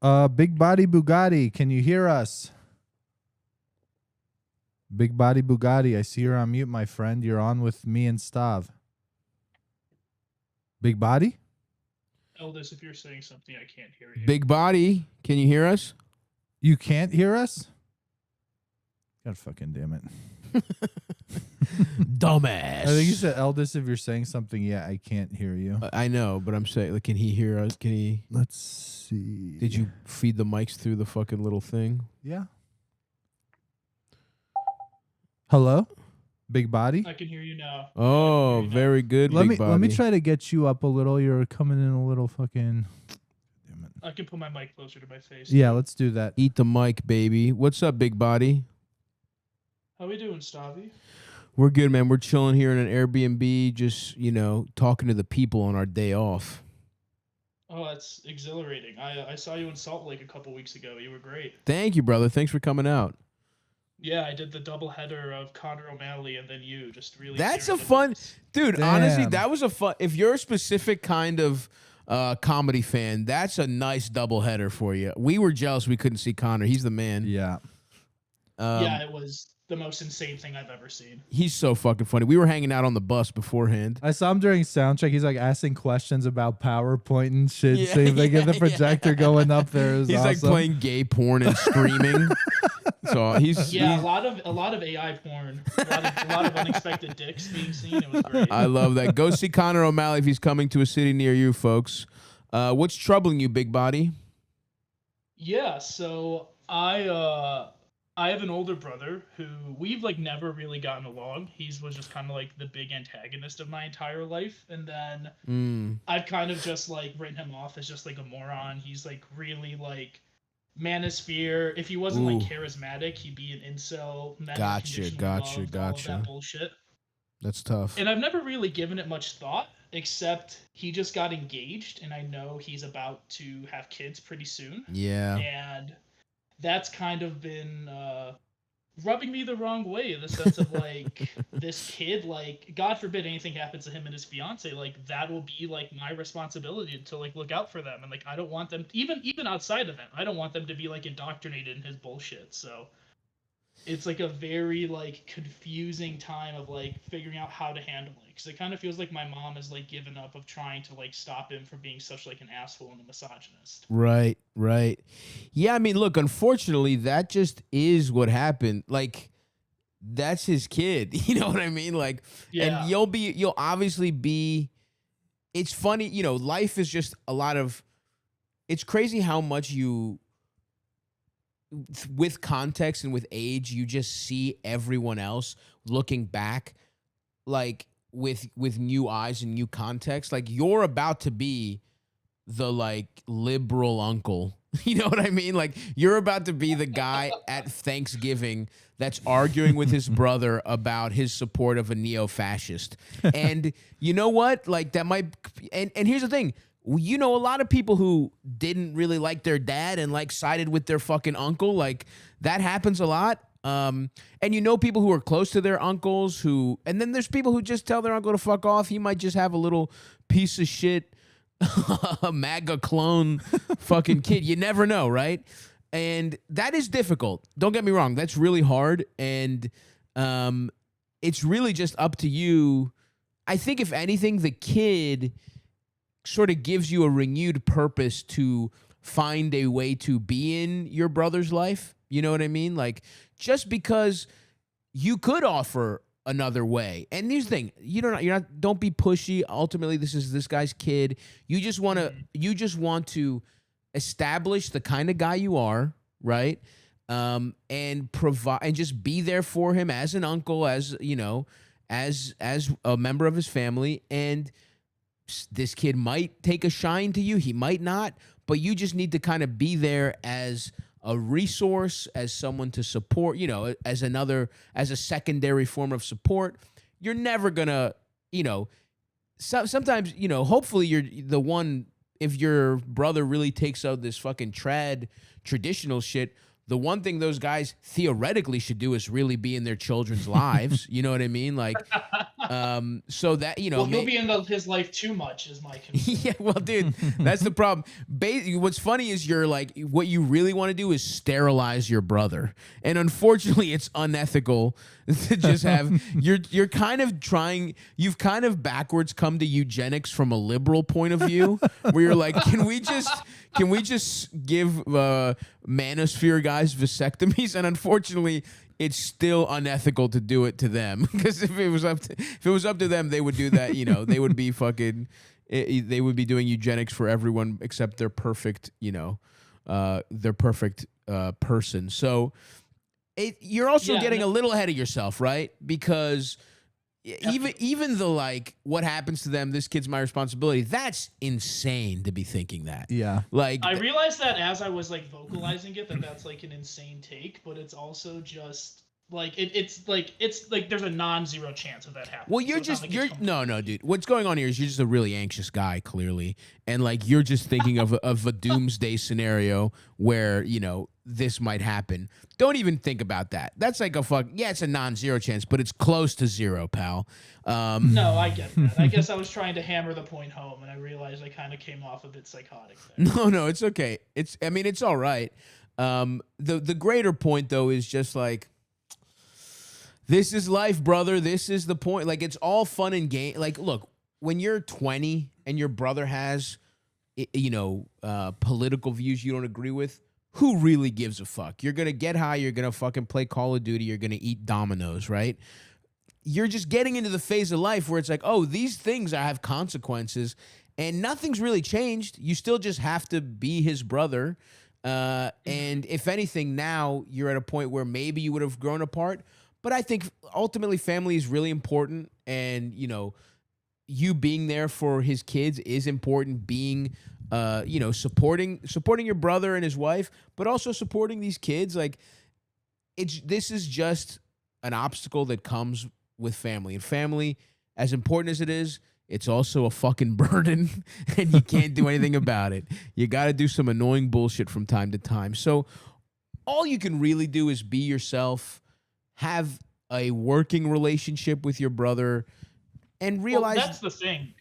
Big Body Bugatti, can you hear us? Big Body Bugatti, I see you're on mute, my friend. You're on with me and Stav. Big Body? Eldest, if you're saying something, I can't hear you. Big Body, can you hear us? You can't hear us? God fucking damn it. Dumbass. I think you said, eldest, if you're saying something, yeah, I can't hear you. I know, but I'm saying, like, can he hear us? Can he? Let's see. Did you feed the mics through the fucking little thing? Yeah. Hello? Big Body? I can hear you now. Oh, very good, Big Body. Let me try to get you up a little. You're coming in a little fucking... Damn it. I can put my mic closer to my face. Yeah, let's do that. Eat the mic, baby. What's up, Big Body? How we doing, Stavvy? We're good, man. We're chilling here in an Airbnb, just, talking to the people on our day off. Oh, that's exhilarating. I saw you in Salt Lake a couple weeks ago. You were great. Thank you, brother. Thanks for coming out. Yeah, I did the double header of Connor O'Malley and then you. Just really. That's a fun... Dude, Damn. honestly, that was a fun... If you're a specific kind of comedy fan, that's a nice double header for you. We were jealous we couldn't see Connor. He's the man. Yeah. Yeah, it was the most insane thing I've ever seen. He's so fucking funny. We were hanging out on the bus beforehand. I saw him during soundcheck. He's like asking questions about PowerPoint and shit. See if they get the projector going up there. He's like playing gay porn and screaming. So he's a lot of AI porn, a lot of unexpected dicks being seen. It was great. I love that. Go see Connor O'Malley if he's coming to a city near you, folks. What's troubling you, Big Body? Yeah, so I have an older brother who we've never really gotten along. He was just kind of like the big antagonist of my entire life, and then I've kind of just written him off as just a moron. He's really manosphere. If he wasn't charismatic, he'd be an incel. Gotcha. All of that bullshit. That's tough. And I've never really given it much thought, except he just got engaged, and I know he's about to have kids pretty soon. Yeah. And that's kind of been rubbing me the wrong way, in the sense of this kid, God forbid anything happens to him and his fiance, that will be my responsibility to look out for them, and I don't want them, even outside of him, I don't want them to be indoctrinated in his bullshit. So it's a very confusing time of figuring out how to handle it, because it kind of feels like my mom has given up of trying to stop him from being such an asshole and a misogynist. Right. Yeah, I mean, look, unfortunately, that just is what happened. That's his kid. You know what I mean? Yeah. And you'll obviously be. It's funny, life is just a lot of. It's crazy how much you. With context and with age, you just see everyone else looking back with new eyes and new context. You're about to be the liberal uncle. You know what I mean? You're about to be the guy at Thanksgiving that's arguing with his brother about his support of a neo-fascist. And you know what? That might and here's the thing. A lot of people who didn't really like their dad and sided with their fucking uncle, that happens a lot. And people who are close to their uncles and then there's people who just tell their uncle to fuck off. He might just have a little piece of shit, MAGA clone fucking kid. You never know, right? And that is difficult. Don't get me wrong. That's really hard. And it's really just up to you. I think if anything, the kid sort of gives you a renewed purpose to find a way to be in your brother's life. You know what I mean? Just because you could offer another way. And here's the thing, don't be pushy. Ultimately, this is this guy's kid. You just want to establish the kind of guy you are, right? And provide and just be there for him as an uncle, as a member of his family. And this kid might take a shine to you, he might not, but you just need to kind of be there as a resource, as someone to support, as a secondary form of support. You're never gonna, sometimes, hopefully you're the one, if your brother really takes out this fucking traditional shit, the one thing those guys theoretically should do is really be in their children's lives. You know what I mean? So that, you know, Well, he'll be in his life too much is my concern. yeah, well, dude, that's the problem. What's funny is you're like, what you really want to do is sterilize your brother, and unfortunately, it's unethical to just have. You're kind of trying. You've kind of backwards come to eugenics from a liberal point of view, where you're like, can we just give manosphere guys vasectomies? And unfortunately, it's still unethical to do it to them, because if it was up to them, they would do that. You know, they would be fucking. They would be doing eugenics for everyone except their perfect. You know, their perfect person. So you're also getting a little ahead of yourself, right? Because even the like, what happens to them, this kid's my responsibility. That's insane to be thinking that. Yeah. Like, I realized that as I was like vocalizing it, that's like an insane take, but it's also just like it's like there's a non-zero chance of that happening. well, no, dude. What's going on here is you're just a really anxious guy, clearly, and like you're just thinking of a doomsday scenario where, you know, this might happen. Don't even think about that. That's like it's a non-zero chance, but it's close to zero, pal. No, I get that. I guess I was trying to hammer the point home, and I realized I kind of came off a bit psychotic there. No, it's okay. It's all right. The greater point though is just like, this is life, brother. This is the point. Like, it's all fun and game. Like, look, when you're 20 and your brother has, you know, political views you don't agree with, who really gives a fuck? You're going to get high. You're going to fucking play Call of Duty. You're going to eat Dominoes, right? You're just getting into the phase of life where it's like, oh, these things have consequences, and nothing's really changed. You still just have to be his brother. And if anything, now you're at a point where maybe you would have grown apart. But I think ultimately family is really important, and, you know, you being there for his kids is important. Being, you know, supporting your brother and his wife, but also supporting these kids. Like, this is just an obstacle that comes with family, and family, as important as it is, it's also a fucking burden, and you can't do anything about it. You got to do some annoying bullshit from time to time. So all you can really do is be yourself. Have a working relationship with your brother, and realize that's the thing.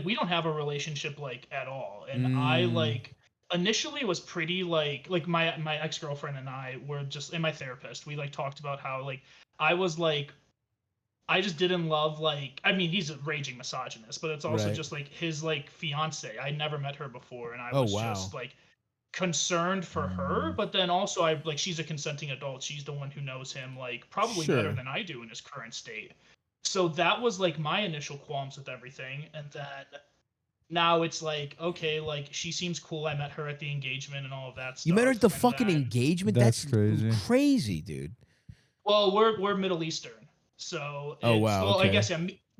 We don't have a relationship like at all, and I like initially was pretty like my ex-girlfriend and I were just, and my therapist, we like talked about how like I was like, I just didn't love, like, I mean, he's a raging misogynist, but it's also just like his like fiance. I never met her before, and I was just like concerned for her, but then also she's a consenting adult. She's the one who knows him like probably better than I do in his current state. So that was like my initial qualms with everything, and then now it's like, okay, like she seems cool. I met her at the engagement and all of that stuff. You met her at the fucking engagement? That's crazy, dude. Well, we're Middle Eastern, so I guess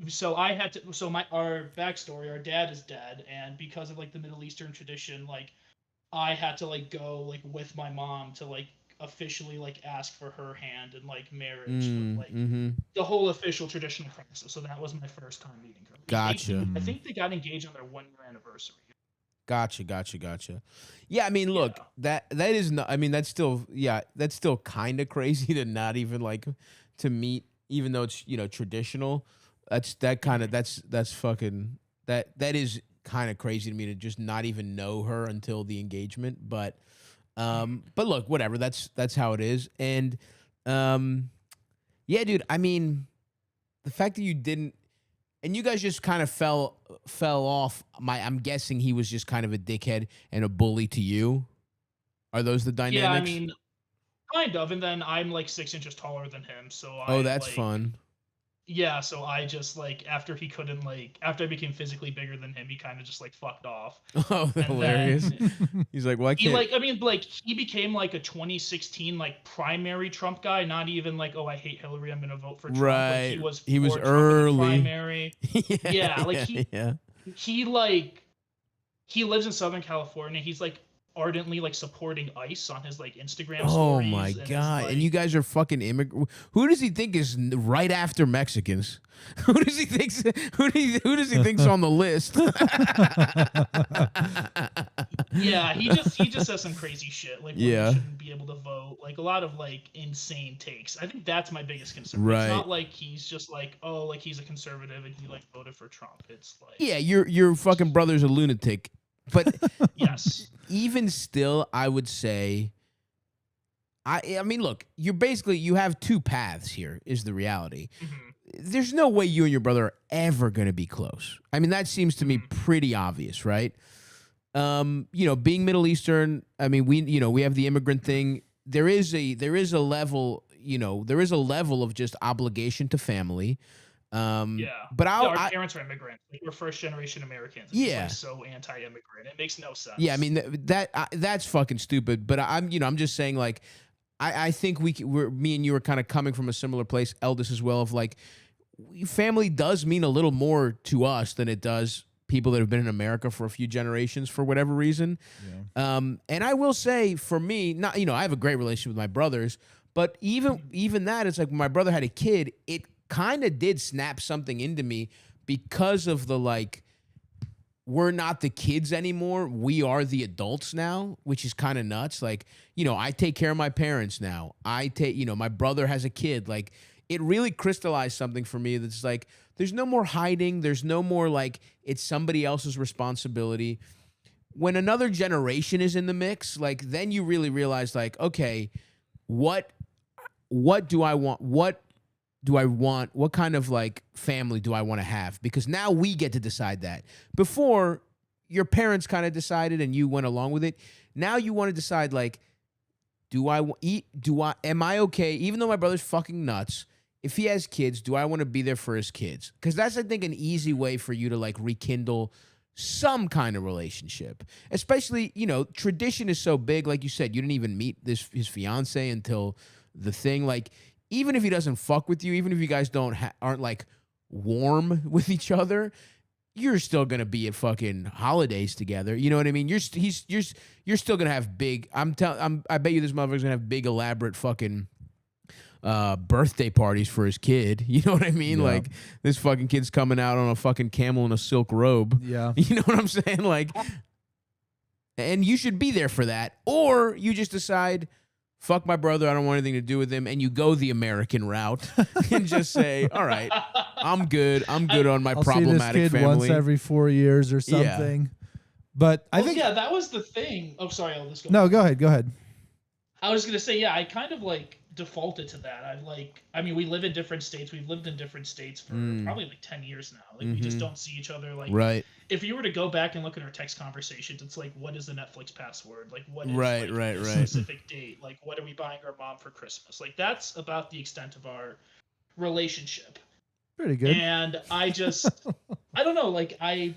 so I had to. So our backstory, our dad is dead, and because of like the Middle Eastern tradition, like I had to like go like with my mom to like officially like ask for her hand in like marriage, with, like the whole official traditional process. So that was my first time meeting her. Gotcha. I think they got engaged on their 1-year anniversary. Gotcha. Yeah, I mean, look, that is not. I mean, that's still kind of crazy to not even like to meet, even though it's, you know, traditional. That's fucking that is kind of crazy to me to just not even know her until the engagement. But look, whatever. That's how it is. And yeah, dude. I mean, the fact that you didn't, and you guys just kind of fell off. I'm guessing he was just kind of a dickhead and a bully to you. Are those the dynamics? Yeah, I mean, kind of. And then I'm like 6 inches taller than him, so that's fun. Yeah, so I just like after I became physically bigger than him, he kind of just like fucked off. Oh, hilarious! He's like, "Well, I can't." He became like a 2016 like primary Trump guy, not even like, oh, I hate Hillary, I'm gonna vote for Trump. Right. Like, he was Trump early primary. He lives in Southern California. He's like ardently like supporting ICE on his like Instagram Oh stories. my and is, god! like, And you guys are fucking immigrant. Who does he think is right after Mexicans? Who does he think? Who does he think's on the list? yeah, he just says some crazy shit like Yeah. women shouldn't be able to vote, like a lot of like insane takes. I think that's my biggest concern. Right. It's not like he's just like, oh, like he's a conservative and he like voted for Trump. It's like, Yeah, your fucking brother's a lunatic. But yes, even still, I would say, I mean, look, you have two paths here. Is the reality? mhm, There's no way you and your brother are ever going to be close. I mean, that seems to me pretty obvious, right? Being Middle Eastern, I mean, we have the immigrant thing. There is a level, there is a level of just obligation to family. yeah. But Our parents are immigrants. Like, we're first generation Americans. It's Yeah. like so anti-immigrant. It makes no sense. yeah, I mean that's fucking stupid. But I'm just saying, like, I think me and you are kind of coming from a similar place, Eldest as well, of like, family does mean a little more to us than it does people that have been in America for a few generations for whatever reason. Yeah. And I will say, for me, not I have a great relationship with my brothers, but even that, it's like when my brother had a kid, it kind of did snap something into me because of the like, we're not the kids anymore. We are the adults now, which is kind of nuts. Like, I take care of my parents now. My brother has a kid. Like, it really crystallized something for me that's like, there's no more hiding. There's no more like, it's somebody else's responsibility. When another generation is in the mix, like, then you really realize, like, okay, what do I want? What do I want? What kind of like family do I want to have? Because now we get to decide that. Before, your parents kind of decided and you went along with it. Now you want to decide, like, am I okay? Even though my brother's fucking nuts, if he has kids, do I want to be there for his kids? Because that's, I think, an easy way for you to like rekindle some kind of relationship. Especially, tradition is so big. Like you said, you didn't even meet his fiance until the thing. Like, even if he doesn't fuck with you, even if you guys aren't like warm with each other, you're still gonna be at fucking holidays together. You know what I mean? You're still gonna have big. I bet you this motherfucker's gonna have big elaborate fucking birthday parties for his kid. You know what I mean? Yeah. Like, this fucking kid's coming out on a fucking camel in a silk robe. Yeah. You know what I'm saying? Like, and you should be there for that, or you just decide, fuck my brother, I don't want anything to do with him, and you go the American route and just say, all right, I'm good on my I'll problematic see this kid family. once every 4 years or Yeah. something. But I think yeah, that was the thing. Oh, sorry, I'll just go. no, go ahead. I was gonna say, yeah, I kind of like defaulted to that. I mean, we live in different states. We've lived in different states for probably like 10 years now. Like, we just don't see each other. Like, Right. if you were to go back and look at our text conversations, it's like, what is the Netflix password? Like, what is Right, like, right, a right. specific date? Like, what are we buying our mom for Christmas? Like, that's about the extent of our relationship. Pretty good. And I don't know, like, I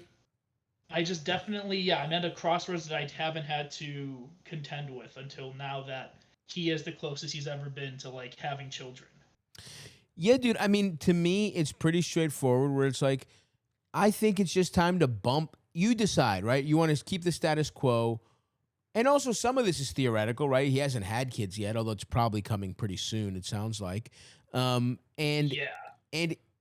just definitely, yeah, I'm at a crossroads that I haven't had to contend with until now that he is the closest he's ever been to like having children. Yeah, dude. I mean, to me, it's pretty straightforward where it's like, I think it's just time to bump. You decide, right? You want to keep the status quo. And also, some of this is theoretical, right? He hasn't had kids yet, although it's probably coming pretty soon, it sounds like. And Yeah.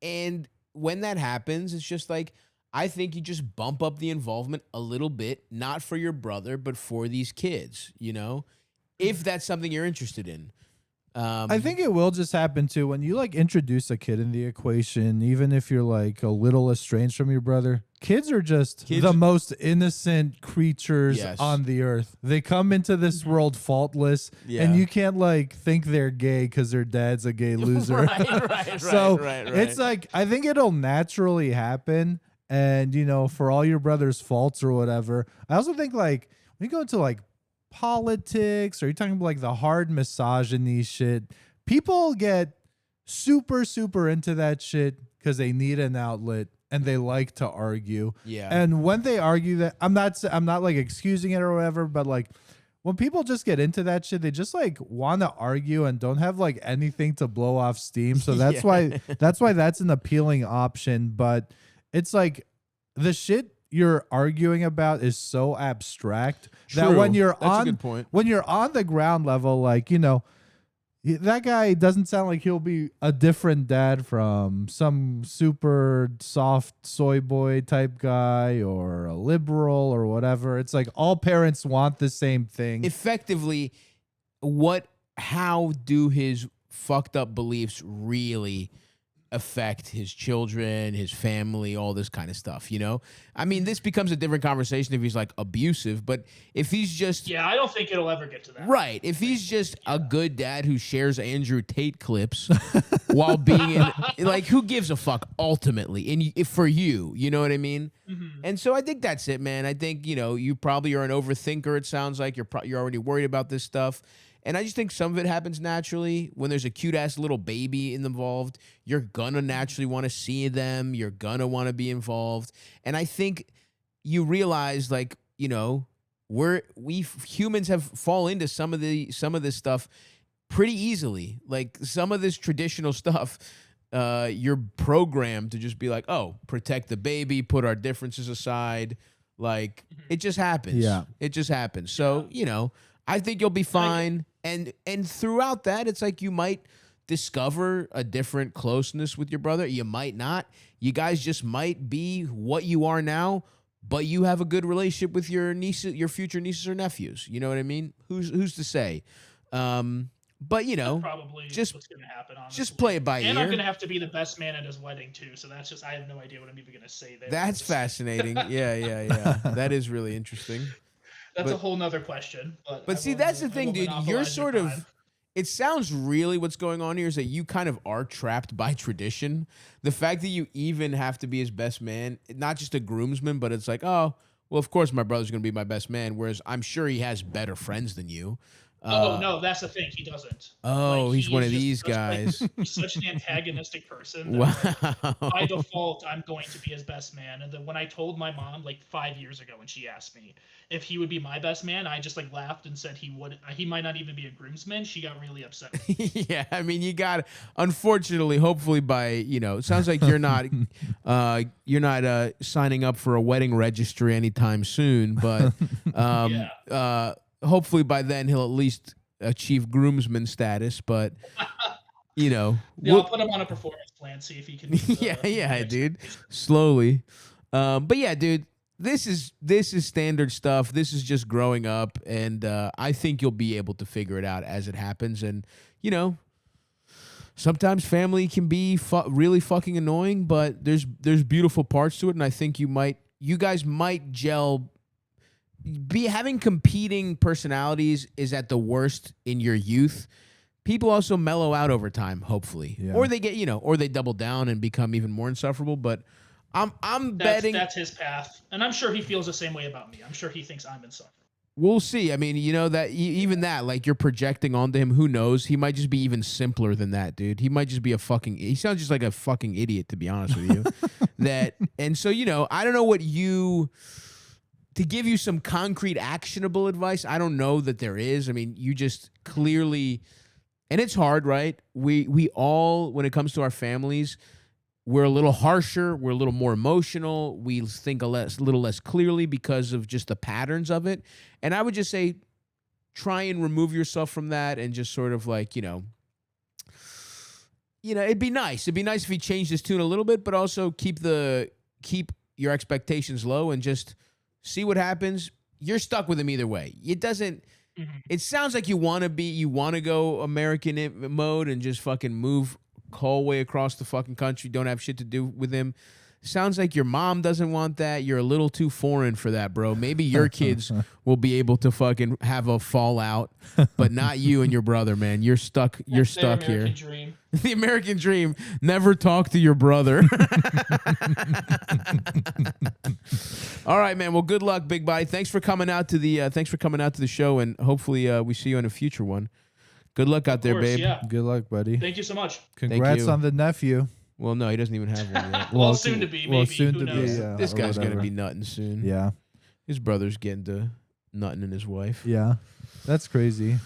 and when that happens, it's just like, I think you just bump up the involvement a little bit, not for your brother, but for these kids, if that's something you're interested in. I think it will just happen too when you like introduce a kid in the equation, even if you're like a little estranged from your brother. Kids are just the most innocent creatures Yes. on the earth. They come into this world faultless, Yeah. and you can't like think they're gay because their dad's a gay loser. right, So right. it's like, I think it'll naturally happen. And, for all your brother's faults or whatever, I also think like when you go into like politics, or you're talking about like the hard misogyny shit, people get super, super into that shit because they need an outlet and they like to argue. Yeah. And when they argue that, I'm not like excusing it or whatever, but like when people just get into that shit, they just like want to argue and don't have like anything to blow off steam. So that's Yeah. why that's an appealing option. But it's like the shit you're arguing about is so abstract that True. when you're That's a on good point. when you're on the ground level, like, that guy doesn't sound like he'll be a different dad from some super soft soy boy type guy or a liberal or whatever. It's like all parents want the same thing. Effectively, how do his fucked up beliefs really affect his children, his family, all this kind of stuff, I mean, this becomes a different conversation if he's like abusive, but if he's just Yeah, I don't think it'll ever get to that. right, if he's just a good dad who shares Andrew Tate clips while being in, like, who gives a fuck ultimately, and for you know what I mean? Mm-hmm. And so I think that's it, man. I think you probably are an overthinker. It sounds like you're already worried about this stuff. And I just think some of it happens naturally. When there's a cute-ass little baby involved, you're going to naturally want to see them. You're going to want to be involved. And I think you realize, like, we humans have fall into some of this stuff pretty easily. Like, some of this traditional stuff, you're programmed to just be like, oh, protect the baby, put our differences aside. Like, it just happens. Yeah. It just happens. So, I think you'll be fine. And throughout that, it's like you might discover a different closeness with your brother. You might not. You guys just might be what you are now, but you have a good relationship with your future nieces or nephews. You know what I mean? Who's to say? But That's probably just what's going to happen. Honestly. just play it by and ear. I'm going to have to be the best man at his wedding too. So that's just I have no idea what I'm even going to say there. That's fascinating. Yeah. That is really interesting. That's a whole nother question. But see, that's the thing, dude. You're sort of. Time. It sounds really what's going on here is that you kind of are trapped by tradition. The fact that you even have to be his best man, not just a groomsman, but it's like, oh, well, of course my brother's going to be my best man, whereas I'm sure he has better friends than you. No, that's the thing. He doesn't. Oh, like, he's one of these guys. He's such an antagonistic person. That, Wow. like, by default, I'm going to be his best man. And then when I told my mom, like 5 years ago, when she asked me if he would be my best man, I just like laughed and said he would. He might not even be a groomsman. She got really upset. Yeah, I mean, you got. Unfortunately, hopefully, by it sounds like you're not signing up for a wedding registry anytime soon. But hopefully by then he'll at least achieve groomsman status. But I'll put him on a performance plan, see if he can. Yeah, dude. Slowly, but yeah, dude. This is standard stuff. This is just growing up, and I think you'll be able to figure it out as it happens. And sometimes family can be really fucking annoying, but there's beautiful parts to it, and I think you guys might gel. Having competing personalities is at the worst in your youth. People also mellow out over time, hopefully, or they get or they double down and become even more insufferable. But I'm betting that's his path, and I'm sure he feels the same way about me. I'm sure he thinks I'm insufferable. We'll see. I mean, that even that, like, you're projecting onto him. Who knows? He might just be even simpler than that, dude. He might just be he sounds just like a fucking idiot, to be honest with you. And so I don't know to give you some concrete, actionable advice. I don't know that there is. I mean, you just clearly, and it's hard, right? We all, when it comes to our families, we're a little harsher. We're a little more emotional. We think a little less clearly because of just the patterns of it. And I would just say, try and remove yourself from that and just sort of like, it'd be nice. It'd be nice if he changed his tune a little bit, but also keep your expectations low and just see what happens. You're stuck with him either way. It doesn't. Mm-hmm. It sounds like you want to go American mode and just fucking move hallway across the fucking country. Don't have shit to do with him. Sounds like your mom doesn't want that. You're a little too foreign for that, bro. Maybe your kids will be able to fucking have a fallout, but not you and your brother, man. You're stuck. You're stuck here. Dream. The American dream. Never talk to your brother. All right, man. Well, good luck, Big Body. Thanks for coming out to the show, and hopefully we see you in a future one. Good luck out there, babe. Yeah. Good luck, buddy. Thank you so much. Congrats on the nephew. Well, no, he doesn't even have one yet. Well, soon to be, maybe. Well, soon Who to knows? be. This guy's going to be nutting soon. Yeah. His brother's getting to nutting in his wife. Yeah. That's crazy.